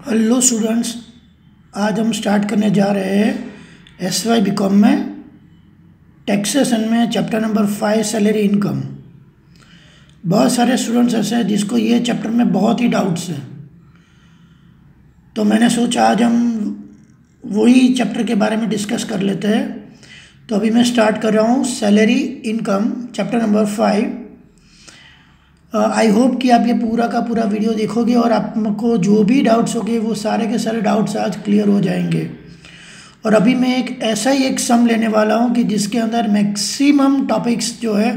Hello students, आज हम start करने जा रहे हैं SY BCom में टैक्सेशन में चैप्टर नंबर 5 सैलरी इनकम। बहुत सारे स्टूडेंट्स ऐसे हैं जिसको ये चैप्टर में बहुत ही डाउट्स हैं, तो मैंने सोचा आज हम वही चैप्टर के बारे में डिस्कस कर लेते हैं। तो अभी मैं स्टार्ट कर रहा हूँ salary income chapter number 5। I hope कि आप ये पूरा का पूरा वीडियो देखोगे और आपको जो भी डाउट्स होंगे वो सारे के सारे डाउट्स आज क्लियर हो जाएंगे। और अभी मैं एक ऐसा ही एक सम लेने वाला हूँ कि जिसके अंदर मैक्सिमम टॉपिक्स जो है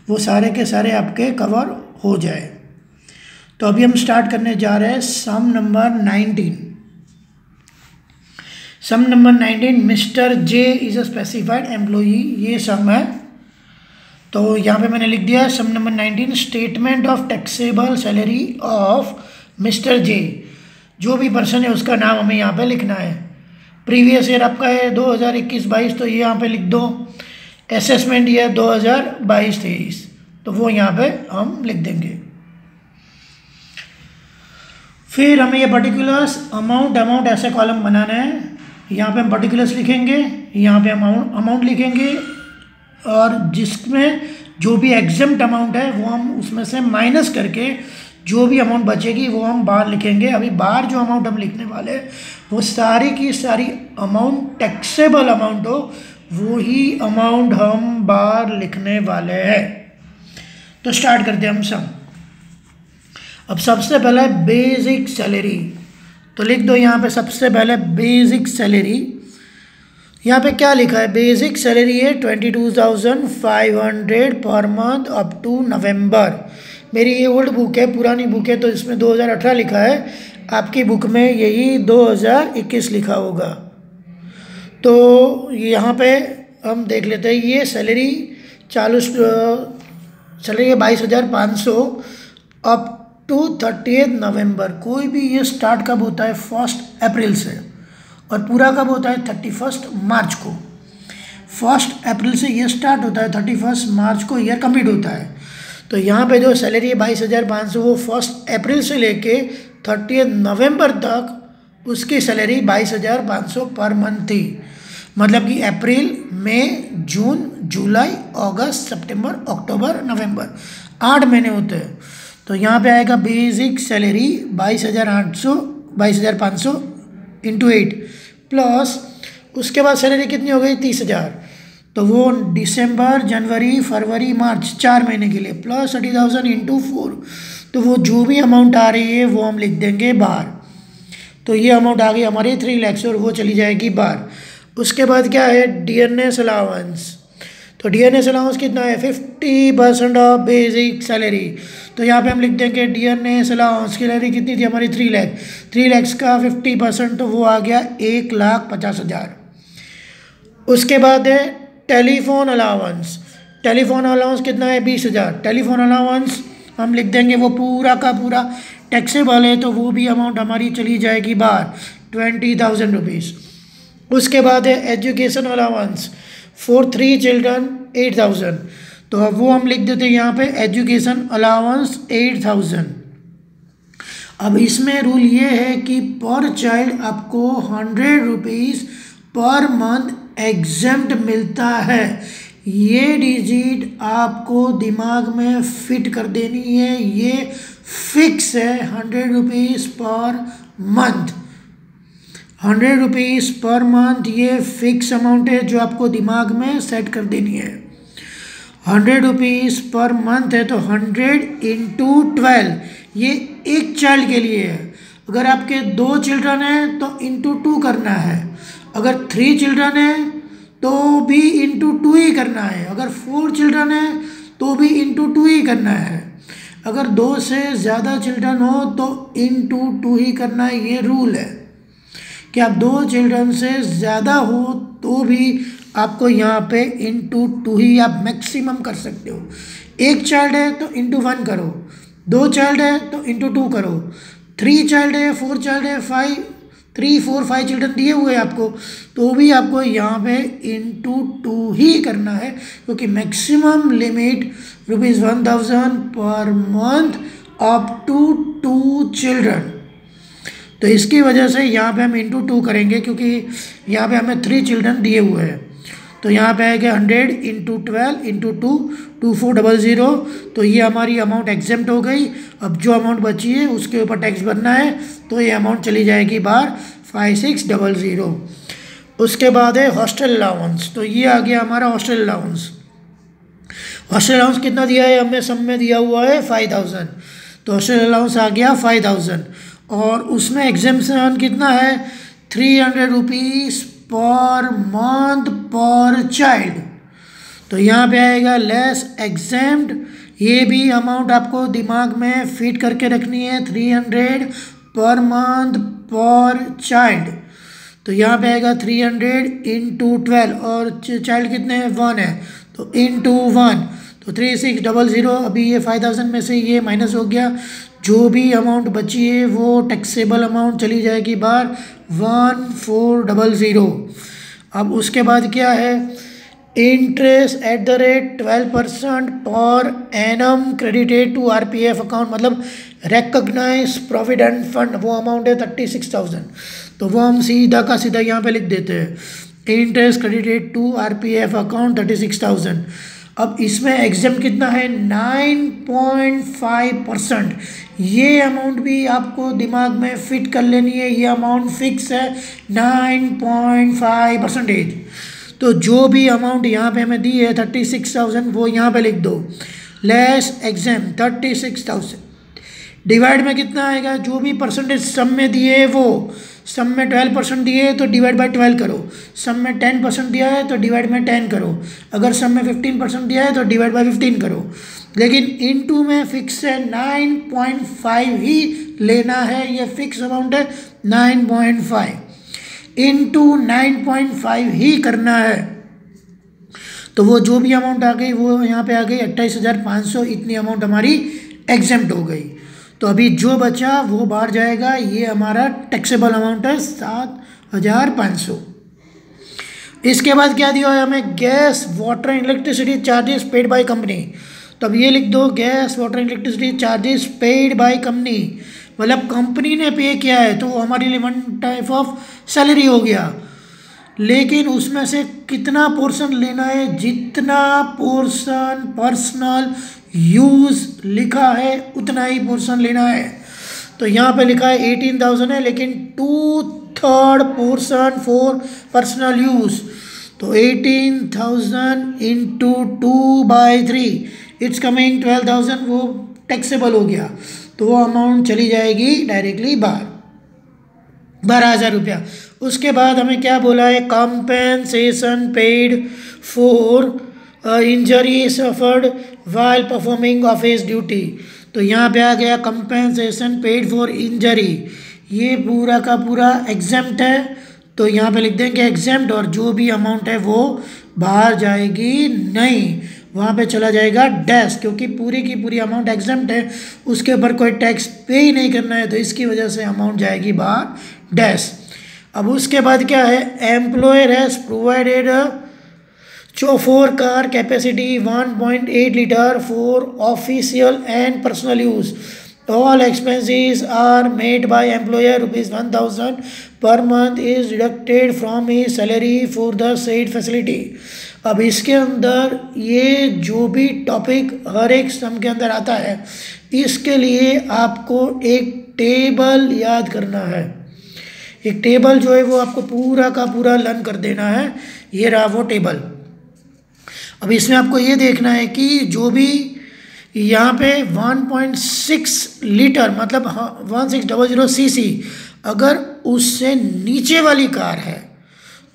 वो सारे के सारे आपके कवर हो जाए। तो अभी हम स्टार्ट करने जा रहे हैं sum number 19। Sum number 19, mister J is a specified employee, ये सम है। तो यहाँ पे मैंने लिख दिया है sum number 19, statement of taxable salary of mister J. जो भी पर्सन है उसका नाम हमें यहाँ पे लिखना है। प्रीवियस ईयर आपका है 2021-22, तो ये यहाँ पे लिख दो। असेसमेंट ईयर 2022-23, तो वो यहाँ पे हम लिख देंगे। फिर हमें ये पर्टिकुलर्स अमाउंट ऐसे कॉलम बनाना है। यहाँ पे हम पर्टिकुलर्स लिखेंगे, यहाँ पे अमाउंट लिखेंगे, और जिसमें जो भी एग्जम्प्ट अमाउंट है वो हम उसमें से माइनस करके जो भी अमाउंट बचेगी वो हम बाहर लिखेंगे। अभी बाहर जो अमाउंट हम लिखने वाले हैं वो सारी की सारी अमाउंट टैक्सेबल अमाउंट हो, वो ही अमाउंट हम बाहर लिखने वाले हैं। तो स्टार्ट करते हैं हम सब। अब सबसे पहले बेसिक सैलरी, तो लिख दो यहाँ पे सबसे पहले बेसिक सैलरी। यहाँ पे क्या लिखा है? बेसिक सैलरी है 22,500 पर मंथ अप टू नवंबर। मेरी ये ओल्ड बुक है, पुरानी बुक है, तो इसमें 2018 लिखा है। आपकी बुक में यही 2021 लिखा होगा। तो यहाँ पे हम देख लेते हैं। ये सैलरी चालू सैलरी है 22,500 अप टू 30 नवंबर। कोई भी ये स्टार्ट कब होता है? 1 अप्रैल से, और पूरा कब होता है? 31 मार्च को। 1 अप्रैल से ये स्टार्ट होता है, 31 मार्च को ईयर कंप्लीट होता है। तो यहाँ पे जो सैलरी है 22,500 वो 1 अप्रैल से लेके 30 नवंबर तक उसकी सैलरी 22,500 पर मंथ थी। मतलब कि अप्रैल, मई, जून, जुलाई, अगस्त, सितंबर, अक्टूबर, नवंबर, 8 महीने होते हैं। तो यहाँ पे आएगा बेसिक सैलरी 22,500 इंटू 8 प्लस उसके बाद सैलरी कितनी हो गई? 30,000। तो वो दिसंबर, जनवरी, फरवरी, मार्च 4 महीने के लिए प्लस 30,000 इंटू 4। तो वो जो भी अमाउंट आ रही है वो हम लिख देंगे बाहर। तो ये अमाउंट आ गई हमारी 3 लाख और वो चली जाएगी बाहर। उसके बाद क्या है? DNS allowance. तो डीएनएस अलाउंस कितना है? 50% ऑफ बेसिक सैलरी। तो यहाँ पे हम लिख देंगे डीएनएस अलाउंस की सैलरी कितनी थी हमारी? 3 लाख। 3 लाख का 50%, तो वो आ गया 1,50,000। उसके बाद है टेलीफोन अलाउंस। टेलीफोन अलाउंस कितना है? 20,000। टेलीफोन अलाउंस हम लिख देंगे वो पूरा का पूरा टैक्सेबल है, तो वो भी अमाउंट हमारी चली जाएगी बाहर, 20,000 रुपीज़। उसके बाद है एजुकेशन अलाउंस फॉर 3 चिल्ड्रन 8,000। तो अब वो हम लिख देते हैं यहाँ पे एजुकेशन अलाउंस 8,000। अब इसमें रूल ये है कि पर चाइल्ड आपको 100 रुपीज़ पर मंथ एग्जम्प्ट मिलता है। ये डिजिट आपको दिमाग में फिट कर देनी है। ये फिक्स है 100 rupees per month. 100 rupees per month ये फिक्स अमाउंट है जो आपको दिमाग में सेट कर देनी है। 100 रुपीज़ पर मंथ है, तो 100 इंटू 12 ये एक चाइल्ड के लिए है। अगर आपके 2 चिल्ड्रन हैं तो इंटू 2 करना है। अगर 3 चिल्ड्रन हैं तो भी इंटू 2 ही करना है। अगर 4 चिल्ड्रन हैं तो भी इंटू 2 ही करना है। अगर 2 से ज़्यादा चिल्ड्रन हो तो इंटू 2 ही करना है। ये रूल है कि आप 2 चिल्ड्रन से ज़्यादा हो तो भी आपको यहाँ पे इंटू 2 ही आप मैक्सिमम कर सकते हो। 1 चाइल्ड है तो इंटू 1 करो, 2 चाइल्ड है तो इंटू 2 करो, 3 चाइल्ड है, 4 चाइल्ड है, 3, 4, 5 चिल्ड्रन दिए हुए हैं आपको, तो भी आपको यहाँ पे इंटू 2 ही करना है, क्योंकि maximum limit ₹1,000 per month up to 2 children. तो इसकी वजह से यहाँ पे हम इंटू 2 करेंगे, क्योंकि यहाँ पे हमें 3 चिल्ड्रन दिए हुए हैं। तो यहाँ पे आएगा 100 इंटू 12 इंटू 2 2400। तो ये हमारी अमाउंट एग्जेम्प्ट हो गई। अब जो अमाउंट बची है उसके ऊपर टैक्स भरना है, तो ये अमाउंट चली जाएगी बाहर 5600। उसके बाद है हॉस्टल अलाउंस। तो ये आ गया हमारा हॉस्टल अलाउंस। हॉस्टल अलाउंस कितना दिया है हमें, सब में दिया हुआ है 5000। तो हॉस्टल अलाउंस आ गया 5000 और उसमें एग्जेम्पशन कितना है 300 रुपीज़ पर मंथ पर चाइल्ड। तो यहाँ पे आएगा लेस एग्जेम्प्ट। ये भी अमाउंट आपको दिमाग में फिट करके रखनी है, 300 पर मंथ पर चाइल्ड। तो यहाँ पे आएगा 300 इंटू 12 और चाइल्ड कितने हैं 1 है, तो इंटू 1 तो 3600। अभी ये 5000 में से ये माइनस हो गया, जो भी अमाउंट बची है वो टैक्सेबल अमाउंट चली जाएगी बाहर 1400। अब उसके बाद क्या है, interest at the rate 12% per annum credited to RPF account, मतलब रिकॉग्नाइज प्रोविडेंट फंड, वो अमाउंट है 36,000। तो वो हम सीधा का सीधा यहाँ पे लिख देते हैं, interest credited to RPF account 36,000। अब इसमें एग्जाम कितना है 9.5%। ये अमाउंट भी आपको दिमाग में फिट कर लेनी है, ये अमाउंट फिक्स है 9.5%। तो जो भी अमाउंट यहाँ पे हमें दी है 36,000 वो यहाँ पे लिख दो, लेस एग्जाम 36,000 डिवाइड में कितना आएगा, जो भी परसेंटेज सम में दिए वो, सम में 12% दिए है तो डिवाइड बाय 12 करो, सम में 10% दिया है तो डिवाइड में 10 करो, अगर सम में 15% दिया है तो डिवाइड बाय 15 करो। लेकिन इनटू में फिक्स है 9.5 ही लेना है, ये फिक्स अमाउंट है 9.5 इंटू 9.5 ही करना है। तो वो जो भी अमाउंट आ गई वो यहाँ पे आ गई 28,500, इतनी अमाउंट हमारी एग्जेम्प्ट हो गई। तो अभी जो बचा वो बाहर जाएगा, ये हमारा टैक्सेबल अमाउंट है 7,500। इसके बाद क्या दिया है हमें, gas water electricity charges paid by company. तो अब ये लिख दो, gas water electricity charges paid by company, मतलब कंपनी ने पे किया है, तो वो हमारे लिए वन टाइप ऑफ सैलरी हो गया। लेकिन उसमें से कितना पोर्शन लेना है, जितना पोर्शन पर्सनल यूज़ लिखा है उतना ही पोर्शन लेना है। तो यहाँ पे लिखा है 18,000 है, लेकिन 2/3 पोर्शन फॉर पर्सनल यूज़, तो 18,000 इंटू 2/3 इट्स कमिंग 12,000, वो टैक्सेबल हो गया। तो वो अमाउंट चली जाएगी डायरेक्टली बाहर, 12,000 रुपया। उसके बाद हमें क्या बोला है, compensation paid for injury suffered while performing office duty. तो यहाँ पे आ गया कंपेंसेशन पेड फॉर इंजरी, ये पूरा का पूरा एग्जेम्प्ट है, तो यहाँ पे लिख देंगे एग्जेम्प्ट, और जो भी अमाउंट है वो बाहर जाएगी नहीं, वहाँ पे चला जाएगा डैश, क्योंकि पूरी की पूरी अमाउंट एग्जेम्प्ट है, उसके ऊपर कोई टैक्स पे ही नहीं करना है, तो इसकी वजह से अमाउंट जाएगी बाहर डैश। अब उसके बाद क्या है, employer has provided chauffeur car capacity 1.8 litre for official and personal use, all expenses are made by employer, ₹1,000 per month is deducted from he salary for the said facility. अब इसके अंदर ये जो भी टॉपिक हर एक सम के अंदर आता है, इसके लिए आपको एक टेबल याद करना है। एक टेबल जो है वो आपको पूरा का पूरा लर्न कर देना है, ये रहा वो टेबल। अब इसमें आपको ये देखना है कि जो भी यहाँ पे 1.6 लीटर मतलब 1600 सीसी अगर उससे नीचे वाली कार है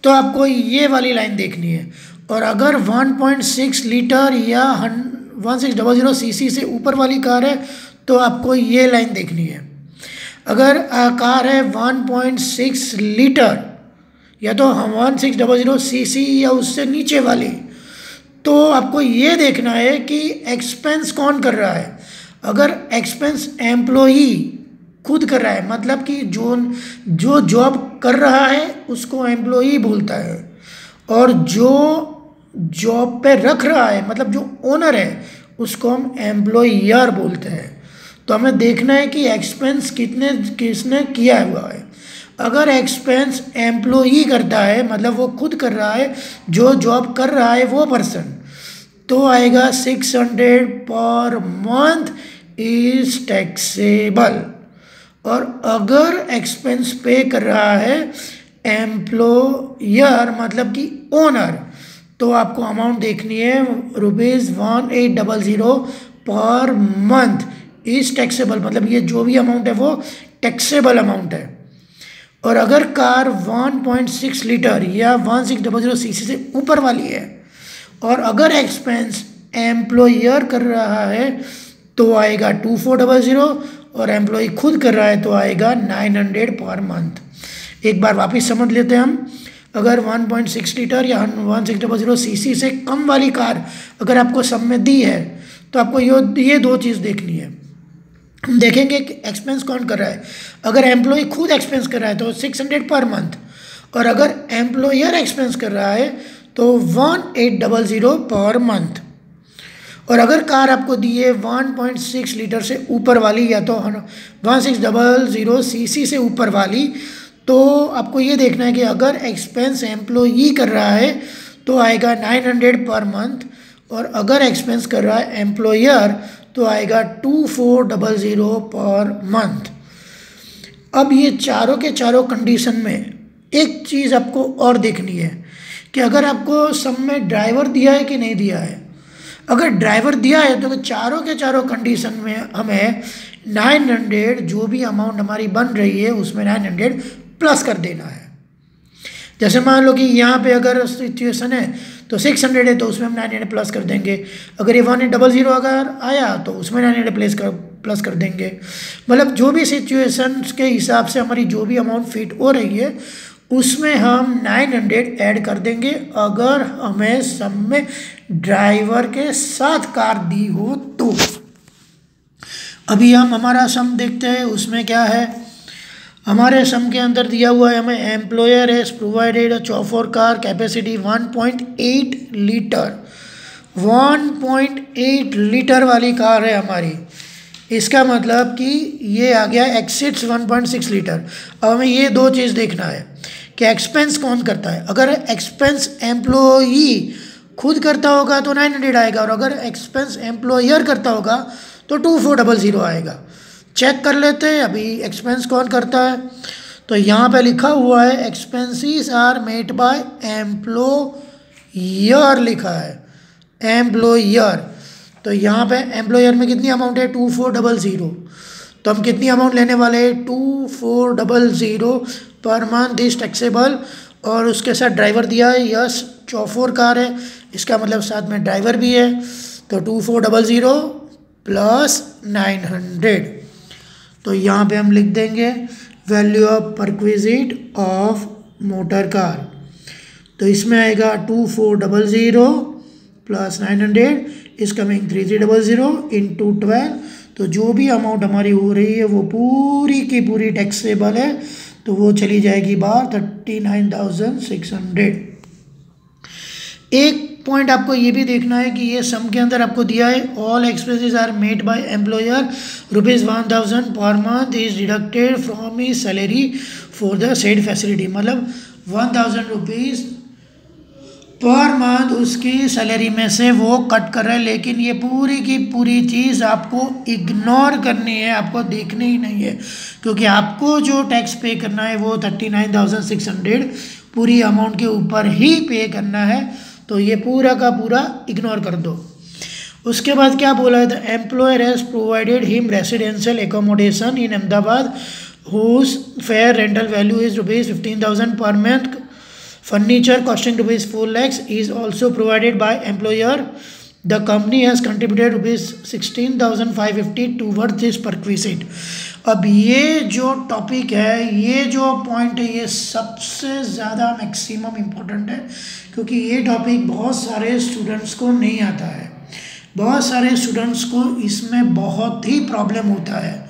तो आपको ये वाली लाइन देखनी है, और अगर 1.6 लीटर या 1600 सीसी से ऊपर वाली कार है तो आपको ये लाइन देखनी है। अगर कार है 1.6 लीटर या तो 1600 सीसी या उससे नीचे वाली, तो आपको ये देखना है कि एक्सपेंस कौन कर रहा है। अगर एक्सपेंस एम्प्लॉई खुद कर रहा है, मतलब कि जो जॉब कर रहा है उसको एम्प्लॉई बोलता है, और जो जॉब पे रख रहा है मतलब जो ओनर है उसको हम एम्प्लॉयर बोलते हैं। तो हमें देखना है कि एक्सपेंस किसने किया हुआ है। अगर एक्सपेंस एम्प्लॉई करता है, मतलब वो खुद कर रहा है, जो जॉब कर रहा है वो पर्सन, तो आएगा 600 पर मंथ इज टैक्सेबल। और अगर एक्सपेंस पे कर रहा है एम्प्लॉयर, मतलब कि ओनर, तो आपको अमाउंट देखनी है ₹1800 पर मंथ इज टैक्सेबल, मतलब ये जो भी अमाउंट है वो टैक्सेबल अमाउंट है। और अगर कार 1.6 लीटर या 1600 सीसी से ऊपर वाली है और अगर एक्सपेंस एम्प्लॉयर कर रहा है तो आएगा 2400 और एम्प्लॉय खुद कर रहा है तो आएगा 900 पर मंथ। एक बार वापस समझ लेते हैं हम। अगर 1.6 लीटर या 1600 सीसी से कम वाली कार अगर आपको सब में दी है तो आपको ये दो चीज़ देखनी है। हम देखेंगे कि एक्सपेंस कौन कर रहा है। अगर एम्प्लॉय खुद एक्सपेंस कर रहा है तो 600 पर मंथ, और अगर एम्प्लॉयर एक्सपेंस कर रहा है तो 1800 पर मंथ। और अगर कार आपको दी है 1.6 लीटर से ऊपर वाली या तो 1600 सीसी से ऊपर वाली, तो आपको ये देखना है कि अगर एक्सपेंस एम्प्लॉई कर रहा है तो आएगा 900 पर मंथ, और अगर एक्सपेंस कर रहा है एम्प्लॉयर तो आएगा 2400 पर मंथ। अब ये चारों के चारों कंडीशन में एक चीज़ आपको और देखनी है कि अगर आपको सब में ड्राइवर दिया है कि नहीं दिया है। अगर ड्राइवर दिया है तो चारों के चारों कंडीशन में हमें 900 जो भी अमाउंट हमारी बन रही है उसमें 900 प्लस कर देना है। जैसे मान लो कि यहाँ पे अगर सिचुएशन है तो 600 है तो उसमें हम 900 प्लस कर देंगे। अगर ये 1800 अगर आया तो उसमें 900 प्लस कर देंगे। मतलब जो भी सिचुएशन के हिसाब से हमारी जो भी अमाउंट फिट हो रही है उसमें हम 900 ऐड कर देंगे, अगर हमें सब में ड्राइवर के साथ कार दी हो तो। अभी हम हमारा सम देखते हैं, उसमें क्या है। हमारे सम के अंदर दिया हुआ है हमें employer has provided a chauffeur car capacity 1.8 litre. 1.8 litre वाली कार है हमारी, इसका मतलब कि ये आ गया एक्सिट्स 1.6 लीटर। अब हमें ये दो चीज़ देखना है कि एक्सपेंस कौन करता है। अगर एक्सपेंस एम्प्लॉई खुद करता होगा तो 900 आएगा, और अगर एक्सपेंस एम्प्लॉयर करता होगा तो 2400 आएगा। चेक कर लेते हैं अभी एक्सपेंस कौन करता है। तो यहाँ पे लिखा हुआ है expenses are made by employer, लिखा है एम्प्लॉयर। तो यहाँ पे एम्प्लॉयर में कितनी अमाउंट है 2400, तो हम कितनी अमाउंट लेने वाले हैं 2400 पर मंथ इज टैक्सेबल। और उसके साथ ड्राइवर दिया है, यस 4 कार है, इसका मतलब साथ में ड्राइवर भी है, तो 2400 प्लस 900। तो यहाँ पे हम लिख देंगे value of perquisite of motor car. तो इसमें आएगा 2400 प्लस 900 इज कमिंग 3300 इंटू 12। तो जो भी अमाउंट हमारी हो रही है वो पूरी की पूरी टैक्सेबल है, तो वो चली जाएगी बाहर 39,600। एक पॉइंट आपको ये भी देखना है कि ये सम के अंदर आपको दिया है all expenses are made by employer ₹1000 per month is deducted from he salary for the said facility. मतलब 1000 रुपीज़ पर मंथ उसकी सैलरी में से वो कट कर रहे हैं, लेकिन ये पूरी की पूरी चीज़ आपको इग्नोर करनी है, आपको देखनी ही नहीं है, क्योंकि आपको जो टैक्स पे करना है वो 39,600 पूरी अमाउंट के ऊपर ही पे करना है। तो ये पूरा का पूरा इग्नोर कर दो। उसके बाद क्या बोला है, the employer has provided him residential accommodation in Ahmedabad whose fair rental value is ₹15,000 per month. Furniture costing ₹4 lakhs is also provided by employer. The company has contributed ₹16,550 towards this perquisite. अब ये जो टॉपिक है, ये जो point है, ये सबसे ज़्यादा मैक्सिमम इम्पोर्टेंट है, क्योंकि ये टॉपिक बहुत सारे स्टूडेंट्स को नहीं आता है। बहुत सारे स्टूडेंट्स को इसमें बहुत ही प्रॉब्लम होता है।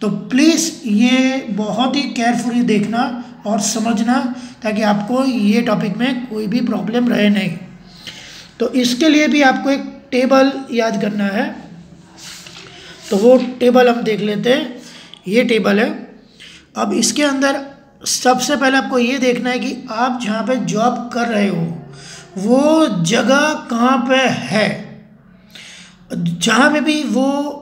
तो प्लीज़ ये बहुत ही केयरफुली देखना और समझना, ताकि आपको ये टॉपिक में कोई भी प्रॉब्लम रहे नहीं। तो इसके लिए भी आपको एक टेबल याद करना है। तो वो टेबल हम देख लेते हैं। ये टेबल है। अब इसके अंदर सबसे पहले आपको ये देखना है कि आप जहाँ पे जॉब कर रहे हो वो जगह कहाँ पे है। जहाँ पे भी वो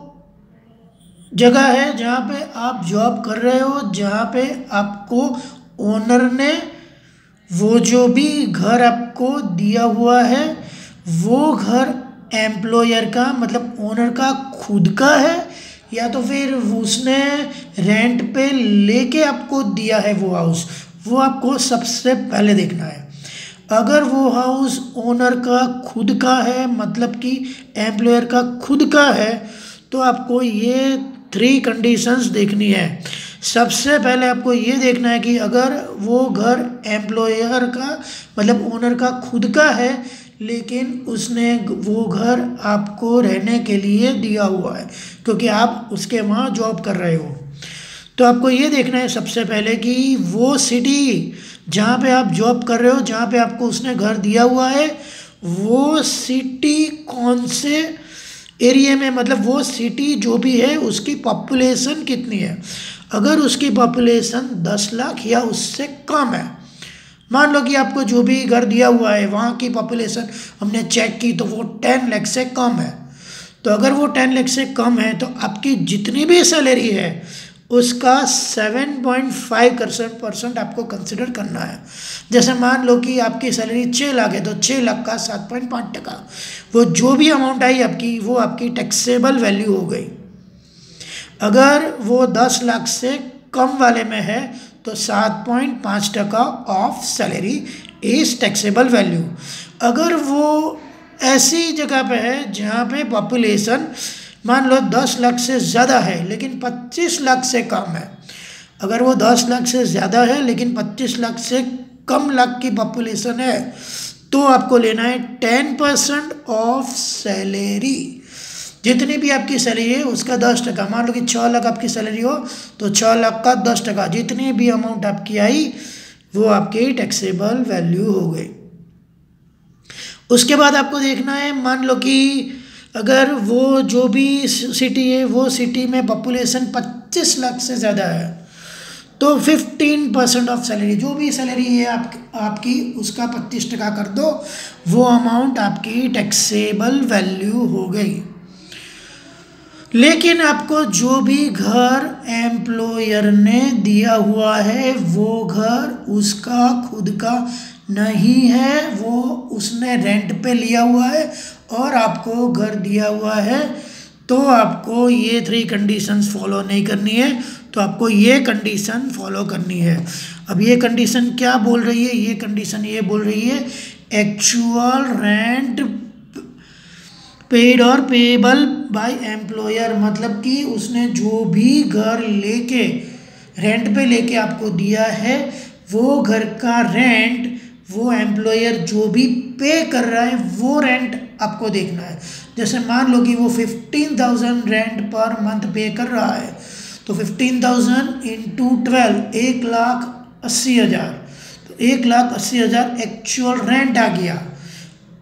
जगह है जहाँ पे आप जॉब कर रहे हो, जहाँ पे आपको ओनर ने वो जो भी घर आपको दिया हुआ है वो घर एम्प्लॉयर का मतलब ओनर का खुद का है या तो फिर उसने रेंट पे लेके आपको दिया है वो हाउस, वो आपको सबसे पहले देखना है। अगर वो हाउस ओनर का खुद का है मतलब कि एम्प्लॉयर का खुद का है तो आपको ये 3 कंडीशंस देखनी है। सबसे पहले आपको ये देखना है कि अगर वो घर एम्प्लॉयर का मतलब ओनर का खुद का है लेकिन उसने वो घर आपको रहने के लिए दिया हुआ है क्योंकि आप उसके वहाँ जॉब कर रहे हो, तो आपको ये देखना है सबसे पहले कि वो सिटी जहाँ पे आप जॉब कर रहे हो, जहाँ पे आपको उसने घर दिया हुआ है, वो सिटी कौन से एरिया में मतलब वो सिटी जो भी है उसकी पॉपुलेशन कितनी है। अगर उसकी पॉपुलेशन 10 लाख या उससे कम है, मान लो कि आपको जो भी घर दिया हुआ है वहाँ की पॉपुलेशन हमने चेक की तो वो 10 लाख से कम है, तो अगर वो 10 लाख से कम है तो आपकी जितनी भी सैलरी है उसका 7.5% आपको कंसिडर करना है। जैसे मान लो कि आपकी सैलरी 6 लाख है तो 6 लाख का 7.5% वो जो भी अमाउंट आई आपकी वो आपकी टैक्सेबल वैल्यू हो गई। अगर वो 10 लाख से कम वाले में है तो 7.5% of salary is taxable value. अगर वो ऐसी जगह पे है जहाँ पे पॉपुलेशन मान लो 10 लाख से ज़्यादा है लेकिन 25 लाख से कम है, अगर वो 10 लाख से ज़्यादा है लेकिन 25 लाख से कम लाख की पॉपुलेशन है तो आपको लेना है 10% ऑफ सैलरी। जितनी भी आपकी सैलरी है उसका 10%। मान लो कि 6 लाख आपकी सैलरी हो तो 6 लाख का 10%, जितनी भी अमाउंट आपकी आई वो आपकी टैक्सेबल वैल्यू हो गई। उसके बाद आपको देखना है मान लो कि अगर वो जो भी सिटी है वो सिटी में पॉपुलेशन 25 लाख से ज़्यादा है तो 15% ऑफ सैलरी, जो भी सैलरी है आपकी उसका 25% कर दो, वो अमाउंट आपकी टैक्सेबल वैल्यू हो गई। लेकिन आपको जो भी घर एम्प्लॉयर ने दिया हुआ है वो घर उसका खुद का नहीं है, वो उसने रेंट पे लिया हुआ है और आपको घर दिया हुआ है, तो आपको ये 3 कंडीशंस फॉलो नहीं करनी है, तो आपको ये कंडीशन फॉलो करनी है। अब ये कंडीशन क्या बोल रही है, ये कंडीशन ये बोल रही है एक्चुअल रेंट पेड और पेएबल बाय एम्प्लॉयर, मतलब कि उसने जो भी घर लेके रेंट पे लेके आपको दिया है वो घर का रेंट वो एम्प्लॉयर जो भी पे कर रहा है वो रेंट आपको देखना है। जैसे मान लो कि वो 15,000 रेंट पर मंथ पे कर रहा है तो 15,000 इंटू 12 1,80,000, तो 1,80,000 एक्चुअल रेंट आ गया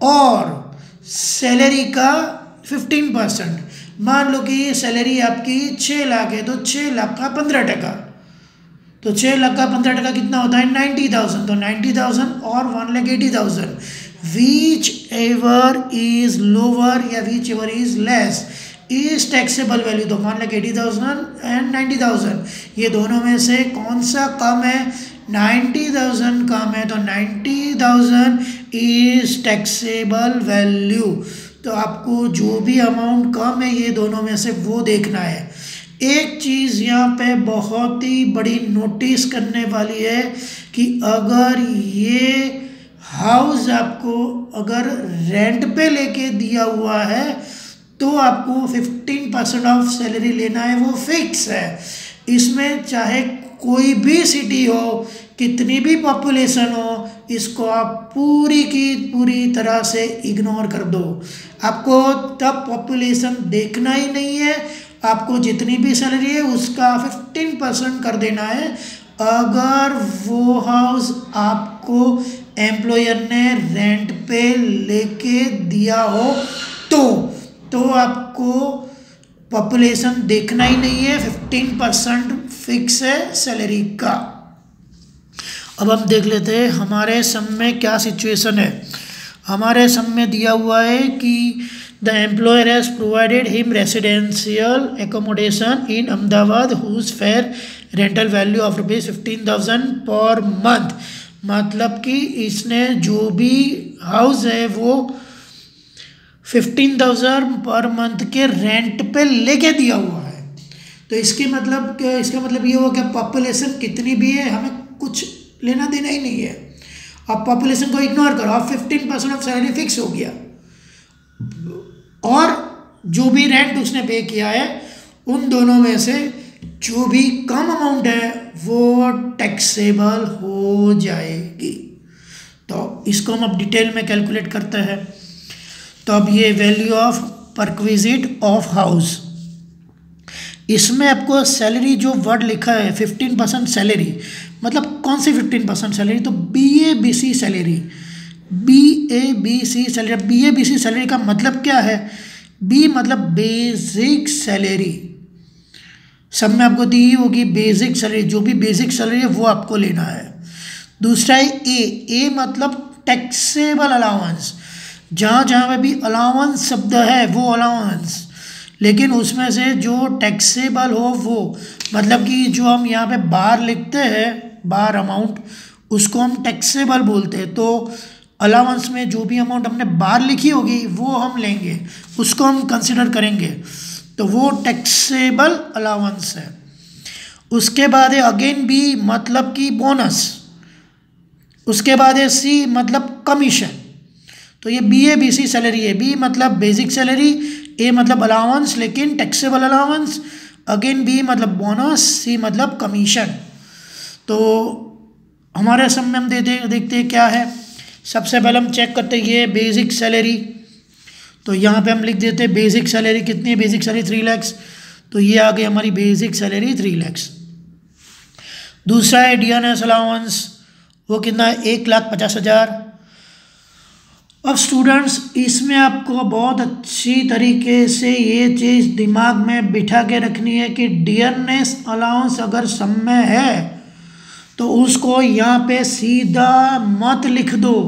और सैलरी का 15%। मान लो कि सैलरी आपकी 6 लाख है तो 6 लाख का 15%, तो 6 लाख का 15% कितना होता है 90,000, तो 90,000 और 1,80,000 विच एवर इज लोअर या which ever is less is taxable value. तो 1,80,000 एंड 90,000 ये दोनों में से कौन सा कम है, 90,000 कम है, तो 90,000 इज टैक्सेबल वैल्यू। तो आपको जो भी अमाउंट कम है ये दोनों में से वो देखना है। एक चीज़ यहाँ पे बहुत ही बड़ी नोटिस करने वाली है कि अगर ये हाउस आपको अगर रेंट पे लेके दिया हुआ है तो आपको 15% ऑफ सैलरी लेना है, वो फिक्स है। इसमें चाहे कोई भी सिटी हो, कितनी भी पॉपुलेशन हो, इसको आप पूरी की पूरी तरह से इग्नोर कर दो। आपको तब पॉपुलेशन देखना ही नहीं है, आपको जितनी भी सैलरी है उसका 15% कर देना है। अगर वो हाउस आपको एम्प्लॉयर ने रेंट पे लेके दिया हो तो आपको पॉपुलेशन देखना ही नहीं है, 15% फिक्स है सैलरी का। अब हम देख लेते हैं हमारे सम में क्या सिचुएशन है। हमारे सम में दिया हुआ है कि the employer has provided him residential accommodation in Ahmedabad whose fair rental value of ₹15,000 per month. मतलब कि इसने जो भी हाउस है वो 15,000 पर मंथ के रेंट पे लेके दिया हुआ है। तो इसका मतलब ये हुआ कि पॉपुलेशन कितनी भी है हमें कुछ लेना देना ही नहीं है। आप पॉपुलेशन को इग्नोर करो, आप 15% ऑफ सैलरी फिक्स हो गया, और जो भी रेंट उसने पे किया है उन दोनों में से जो भी कम अमाउंट है वो टैक्सेबल हो जाएगी। तो इसको हम अब डिटेल में कैलकुलेट करते हैं। तो अब ये value of perquisite of house, इसमें आपको सैलरी जो वर्ड लिखा है 15% सैलरी, मतलब कौन सी 15% सैलरी, तो BABC salary, BABC salary. BABC salary का मतलब क्या है? B मतलब बेसिक सैलरी, सब में आपको दी होगी बेसिक सैलरी, जो भी बेसिक सैलरी है वो आपको लेना है। दूसरा है A मतलब टैक्सेबल अलाउंस, जहाँ जहाँ पे भी अलाउंस शब्द है वो अलाउंस, लेकिन उसमें से जो टैक्सेबल हो वो, मतलब कि जो हम यहाँ पे बार लिखते हैं, बार अमाउंट, उसको हम टैक्सेबल बोलते हैं। तो अलाउंस में जो भी अमाउंट हमने बार लिखी होगी वो हम लेंगे, उसको हम कंसिडर करेंगे, तो वो टैक्सेबल अलाउंस है। उसके बाद है अगेन B मतलब कि बोनस, उसके बाद है C मतलब कमीशन। तो ये BABC सैलरी है। B मतलब बेसिक सैलरी, A मतलब अलाउंस लेकिन टैक्सेबल अलाउंस, अगेन B मतलब बोनस, C मतलब कमीशन। तो हमारे सम में हम देखते हैं क्या है। सबसे पहले हम चेक करते हैं ये बेसिक सैलरी, तो यहाँ पे हम लिख देते हैं बेसिक सैलरी कितनी है, बेसिक सैलरी 3 लाख, तो ये आ गई हमारी बेसिक सैलरी 3 लाख। दूसरा है DNS अलाउंस, वो कितना है 1,50,000। अब स्टूडेंट्स इसमें आपको बहुत अच्छी तरीके से ये चीज़ दिमाग में बिठा के रखनी है कि DNS अलाउंस अगर सम में है तो उसको यहाँ पे सीधा मत लिख दो।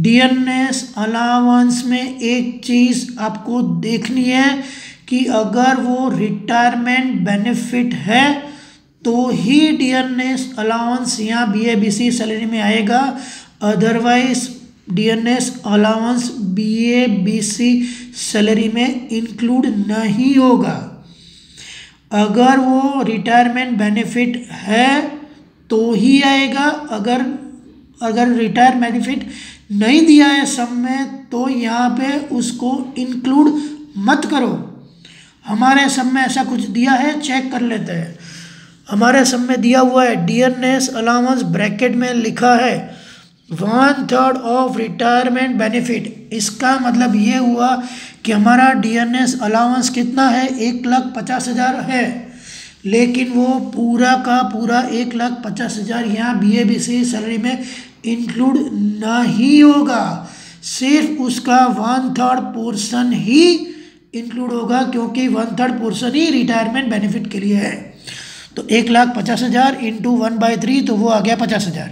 DNS अलाउंस में एक चीज़ आपको देखनी है कि अगर वो रिटायरमेंट बेनिफिट है तो ही DNS अलाउंस यहाँ BABC सैलरी में आएगा, otherwise DNS allowance BABC salary में इंक्लूड नहीं होगा। अगर वो रिटायरमेंट बेनिफिट है तो ही आएगा, अगर रिटायर बेनिफिट नहीं दिया है सब में तो यहाँ पे उसको इंक्लूड मत करो। हमारे सब में ऐसा कुछ दिया है, चेक कर लेते हैं। हमारे सब में दिया हुआ है DNS अलाउंस ब्रैकेट में लिखा है 1/3 ऑफ रिटायरमेंट बेनिफिट। इसका मतलब ये हुआ कि हमारा DNS अलाउंस कितना है 1,50,000 है, लेकिन वो पूरा का पूरा 1,50,000 यहाँ BABC सैलरी में इंक्लूड नहीं होगा, सिर्फ उसका 1/3 पोर्शन ही इंक्लूड होगा, क्योंकि 1/3 पोर्शन ही रिटायरमेंट बेनिफिट के लिए है। तो 1,50,000 इंटू 1/3 तो वो आ गया 50,000।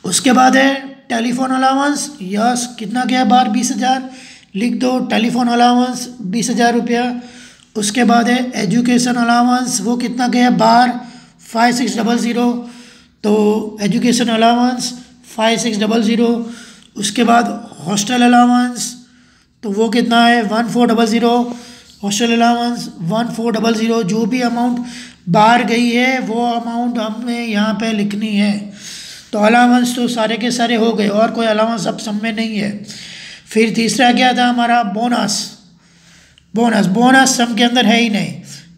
उसके बाद है टेलीफोन अलाउंस, यस कितना गया बार 20,000, लिख दो टेलीफोन अलाउंस 20,000 रुपया। उसके बाद है एजुकेशन अलाउंस, वो कितना गया बार 5600, तो एजुकेशन अलाउंस 5600। उसके बाद हॉस्टल अलाउंस, तो वो कितना है 1400, हॉस्टल अलाउंस 1400। जो भी अमाउंट बाहर गई है वो अमाउंट हमें यहाँ पे लिखनी है। तो अलाउंस तो सारे के सारे हो गए और कोई अलाउंस अब सब में नहीं है। फिर तीसरा क्या था हमारा बोनस, बोनस सम के अंदर है ही नहीं,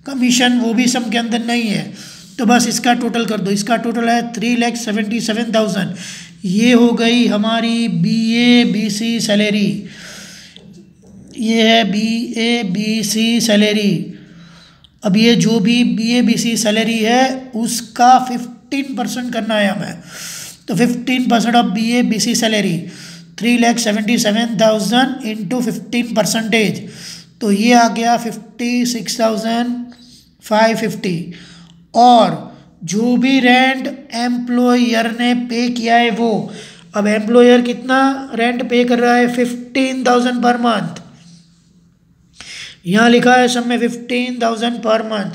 कमीशन वो भी सम के अंदर नहीं है, तो बस इसका टोटल कर दो। इसका टोटल है 3,77,000। ये हो गई हमारी BABC सैलरी, ये है BABC सैलरी। अब ये जो भी BABC सैलरी है उसका 15% करना है हमें, तो 15% ऑफ BABC सैलरी 3,77,000 इंटू 15%, तो ये आ गया 56,550। और जो भी रेंट एम्प्लॉयर ने पे किया है वो, अब एम्प्लॉयर कितना रेंट पे कर रहा है, 15,000 पर मंथ। यहाँ लिखा है सब में 15,000 पर मंथ,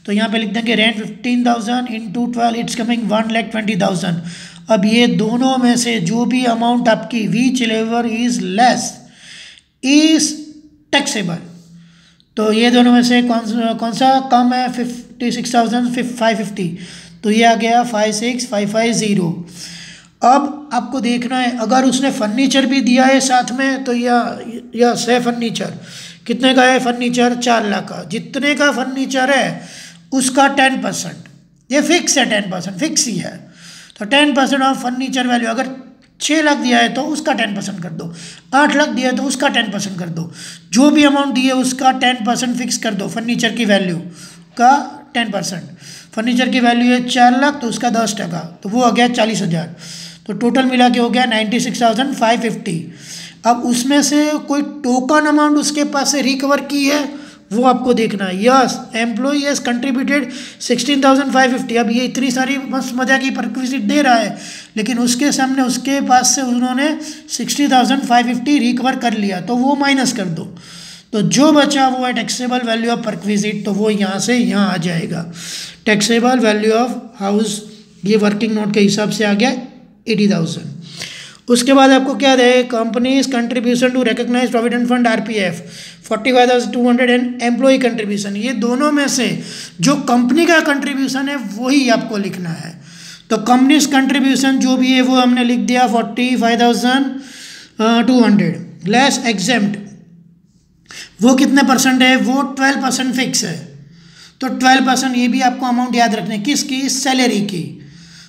तो यहाँ पे लिख देंगे रेंट 15,000 इंटू 12 इट्स कमिंग 1,20,000। अब ये दोनों में से जो भी अमाउंट आपकी which ever is less is taxable. तो ये दोनों में से कौन सा कम है, 56,550, तो ये आ गया 56,550। अब आपको देखना है अगर उसने फर्नीचर भी दिया है साथ में, तो या से फर्नीचर कितने का है, फर्नीचर 4 लाख का, जितने का फर्नीचर है उसका 10%, ये फिक्स है, 10% फिक्स ही है। तो 10% ऑफ फर्नीचर वैल्यू, अगर 6 लाख दिया है तो उसका 10% कर दो, 8 लाख दिया है तो उसका 10% कर दो, जो भी अमाउंट दिए उसका 10% फिक्स कर दो। फर्नीचर की वैल्यू का 10%, फर्नीचर की वैल्यू है 4 लाख तो उसका 10%, तो वो हो गया 40,000। तो टोटल मिला के हो गया 96,550। अब उसमें से कोई टोकन अमाउंट उसके पास से रिकवर की है वो आपको देखना है। Yes, employee has contributed 16,550। अब ये इतनी सारी मस्त मजा की परक्विजिट दे रहा है, लेकिन उसके सामने उसके पास से उन्होंने 60,550 रिकवर कर लिया, तो वो माइनस कर दो, तो जो बचा वो है टैक्सेबल वैल्यू ऑफ परक्विजिट, तो वो यहाँ से यहाँ आ जाएगा। टैक्सेबल वैल्यू ऑफ हाउस ये वर्किंग नोट के हिसाब से आ गया 80,000। उसके बाद आपको क्या दे, company's contribution to recognise provident fund RPF 45,200 and employee contribution, ये दोनों में से जो कंपनी का कंट्रीब्यूशन है वही आपको लिखना है। तो कंपनीज कंट्रीब्यूशन जो भी है वो हमने लिख दिया 45,200 लेस एग्जेम्प्ट, वो कितने परसेंट है, वो 12% फिक्स है। तो 12% ये भी आपको अमाउंट याद रखना है, किसकी, सैलरी की।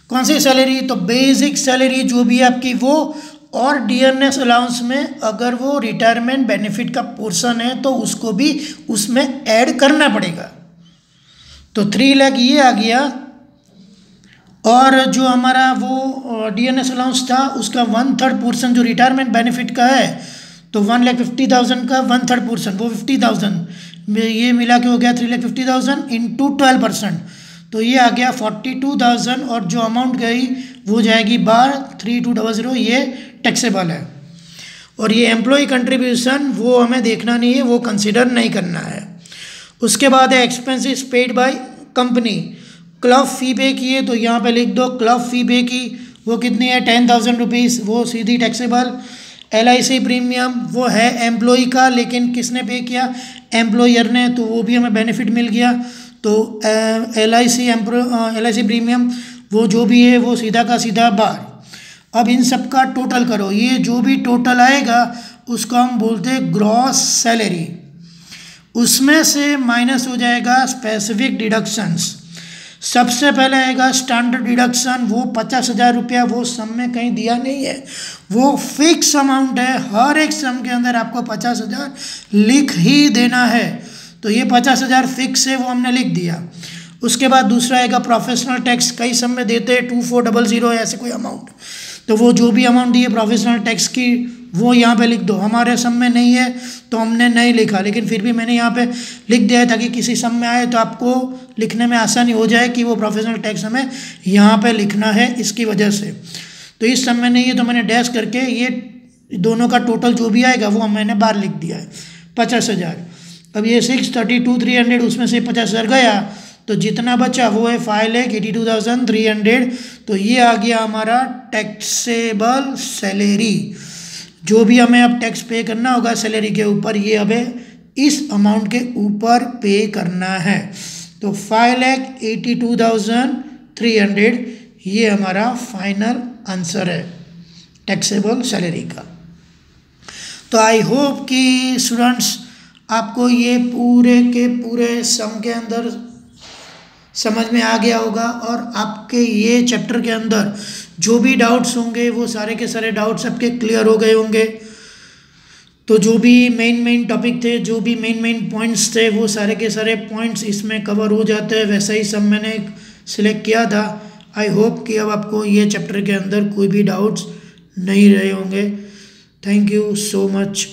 कौन सी सैलरी, तो बेसिक सैलरी जो भी आपकी वो, और डियरनेस अलाउंस में अगर वो रिटायरमेंट बेनिफिट का पोर्शन है तो उसको भी उसमें ऐड करना पड़ेगा। तो 3 लाख ये आ गया, और जो हमारा वो डियरनेस अलाउंस था उसका 1/3 पोर्शन जो रिटायरमेंट बेनिफिट का है, तो 1,50,000 का 1/3 पोर्शन वो 50,000, ये मिला के हो गया 3,50,000 इंटू 12%, तो ये आ गया 42,000। और जो अमाउंट गई वो जाएगी बार 3200, ये टैक्सेबल है। और ये एम्प्लॉय कंट्रीब्यूशन वो हमें देखना नहीं है, वो कंसिडर नहीं करना है। उसके बाद है expenses paid by company, club fee pay की है, तो यहाँ पे लिख दो क्लब फी पे की, वो कितनी है 10,000 रुपीज़, वो सीधी टैक्सेबल। LIC प्रीमियम वो है एम्प्लॉय का, लेकिन किसने पे किया, एम्प्लॉयर ने, तो वो भी हमें बेनिफिट मिल गया। तो LIC प्रीमियम वो जो भी है वो सीधा का सीधा बार। अब इन सब का टोटल करो, ये जो भी टोटल आएगा उसको हम बोलते हैं ग्रॉस सैलरी, उसमें से माइनस हो जाएगा स्पेसिफिक डिडक्शंस। सबसे पहले आएगा स्टैंडर्ड डिडक्शन, वो 50,000 रुपया, वो सम में कहीं दिया नहीं है, वो फिक्स अमाउंट है, हर एक सम के अंदर आपको 50,000 लिख ही देना है, तो ये 50,000 फिक्स है, वो हमने लिख दिया। उसके बाद दूसरा आएगा प्रोफेशनल टैक्स, कई सम में देते हैं 2400 ऐसे कोई अमाउंट, तो वो जो भी अमाउंट दिए प्रोफेशनल टैक्स की वो यहाँ पे लिख दो। हमारे सम में नहीं है तो हमने नहीं लिखा, लेकिन फिर भी मैंने यहाँ पे लिख दिया है ताकि किसी सम में आए तो आपको लिखने में आसानी हो जाए कि वो प्रोफेशनल टैक्स हमें यहाँ पे लिखना है इसकी वजह से। तो इस सम में नहीं है तो मैंने डैश करके ये दोनों का टोटल जो भी आएगा वो मैंने बाहर लिख दिया है 50,000। अब ये 632,300 उसमें से 50,000 गया, तो जितना बचा वो है 5,82,300, तो ये आ गया हमारा टैक्सेबल सैलरी। जो भी हमें अब टैक्स पे करना होगा सैलरी के ऊपर, ये हमें इस अमाउंट के ऊपर पे करना है। तो 5,82,300 ये हमारा फाइनल आंसर है टैक्सेबल सैलरी का। तो आई होप कि स्टूडेंट्स आपको ये पूरे के पूरे सम के अंदर समझ में आ गया होगा, और आपके ये चैप्टर के अंदर जो भी डाउट्स होंगे वो सारे के सारे डाउट्स आपके क्लियर हो गए होंगे। तो जो भी मेन टॉपिक थे, जो भी मेन पॉइंट्स थे, वो सारे के सारे पॉइंट्स इसमें कवर हो जाते हैं, वैसा ही सब मैंने सिलेक्ट किया था। आई होप कि अब आपको ये चैप्टर के अंदर कोई भी डाउट्स नहीं रहे होंगे। Thank you so much.